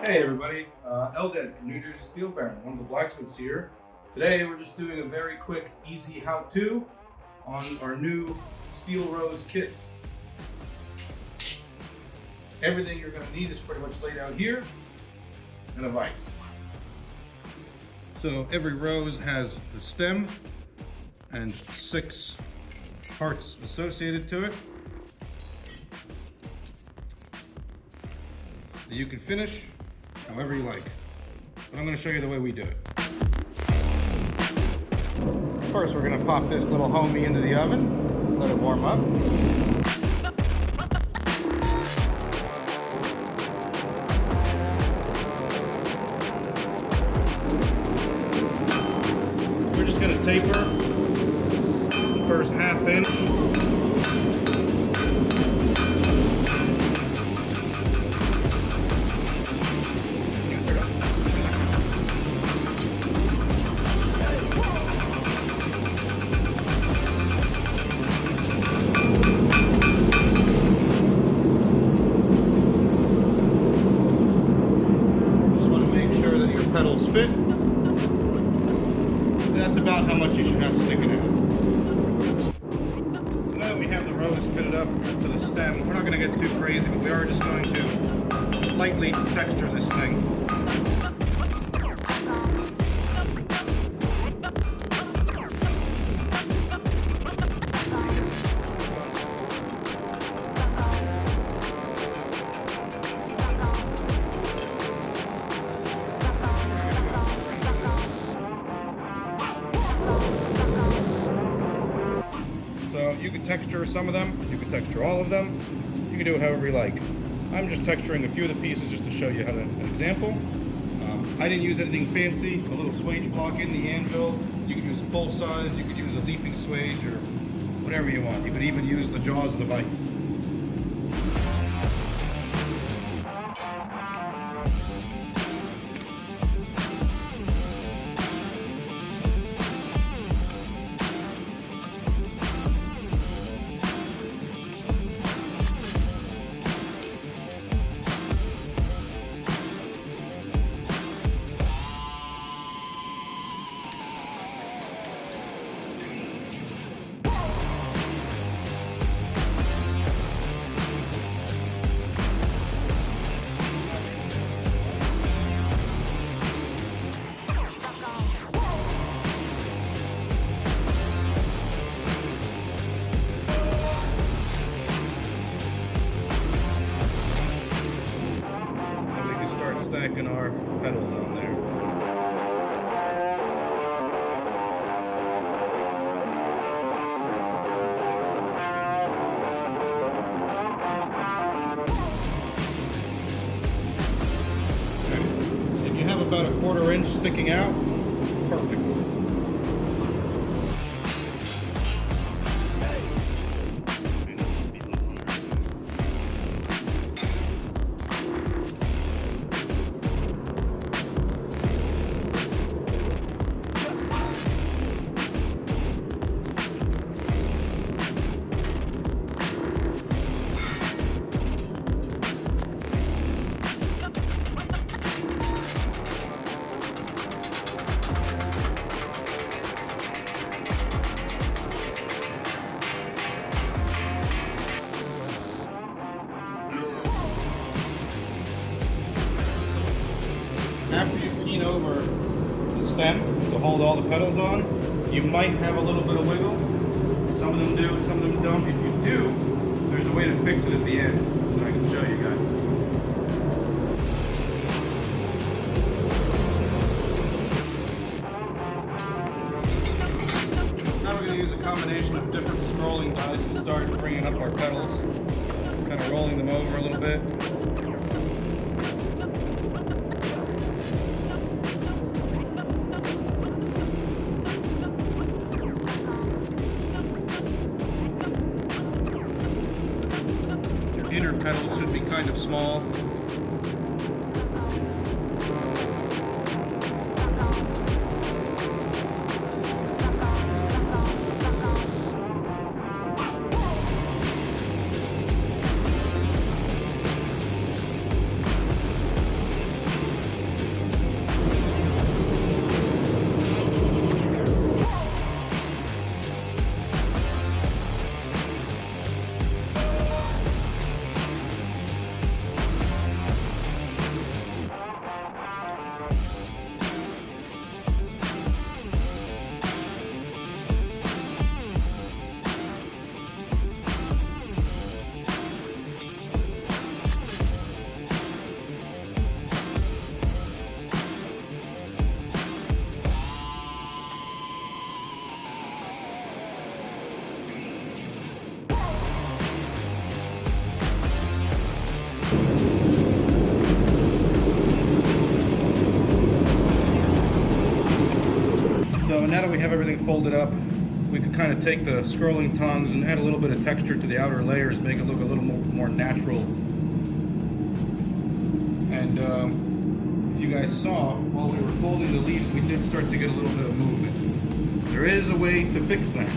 Hey everybody, Eldad from New Jersey Steelbaron, one of the blacksmiths here. Today we're just doing a very quick, easy how-to on our new steel rose kits. Everything you're going to need is pretty much laid out here, and a vise. So every rose has the stem and 6 parts associated to it. You can finish however you like, but I'm going to show you the way we do it. First, we're going to pop this little homie into the oven, let it warm up. We're just going to taper the first ½ inch. Petals fit. That's about how much you should have sticking out. So now that we have the rose fitted up to the stem, we're not going to get too crazy, but we are just going to lightly texture this thing. You can texture some of them, you can texture all of them, you can do it however you like. I'm just texturing a few of the pieces just to show you how to, an example. I didn't use anything fancy, a little swage block in the Anvil. You could use a full size, you could use a leafing swage or whatever you want. You could even use the jaws of the vise. Start stacking our petals on there. Okay. If you have about a ½ inch sticking out, it's perfect. After you keen over the stem to hold all the petals on, you might have a little bit of wiggle. Some of them do, some of them don't. If you do, there's a way to fix it at the end that I can show you guys. Now we're going to use a combination of different scrolling dies to start bringing up our petals, kind of rolling them over a little bit. Inner petals should be kind of small. So now that we have everything folded up, we could kind of take the scrolling tongs and add a little bit of texture to the outer layers, make it look a little more natural. And if you guys saw, while we were folding the leaves, we did start to get a little bit of movement. There is a way to fix that.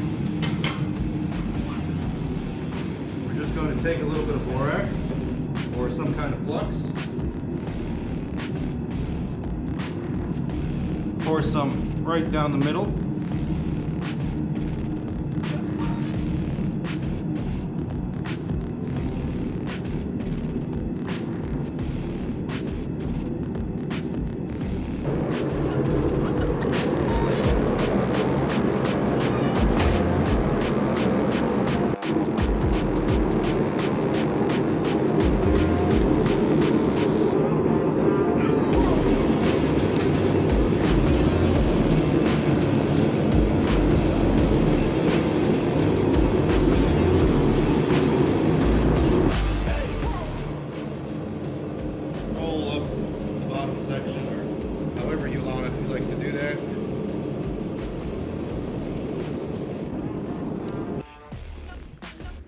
We're just going to take a little bit of borax or some kind of flux, pour some right down the middle.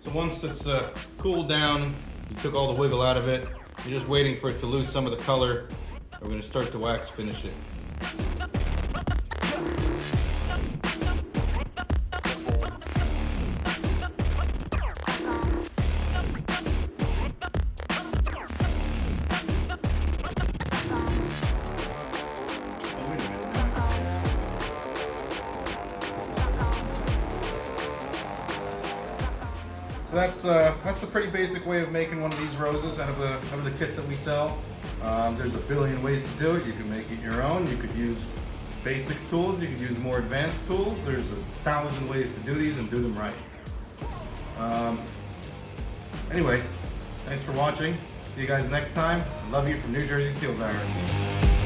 So once it's cooled down, you took all the wiggle out of it, you're just waiting for it to lose some of the color. We're going to start to wax finish it. So that's the pretty basic way of making one of these roses out of the kits that we sell. There's a billion ways to do it. You can make it your own. You could use basic tools. You could use more advanced tools. There's 1,000 ways to do these and do them right. Anyway, thanks for watching. See you guys next time. Love you from New Jersey Steel Baron.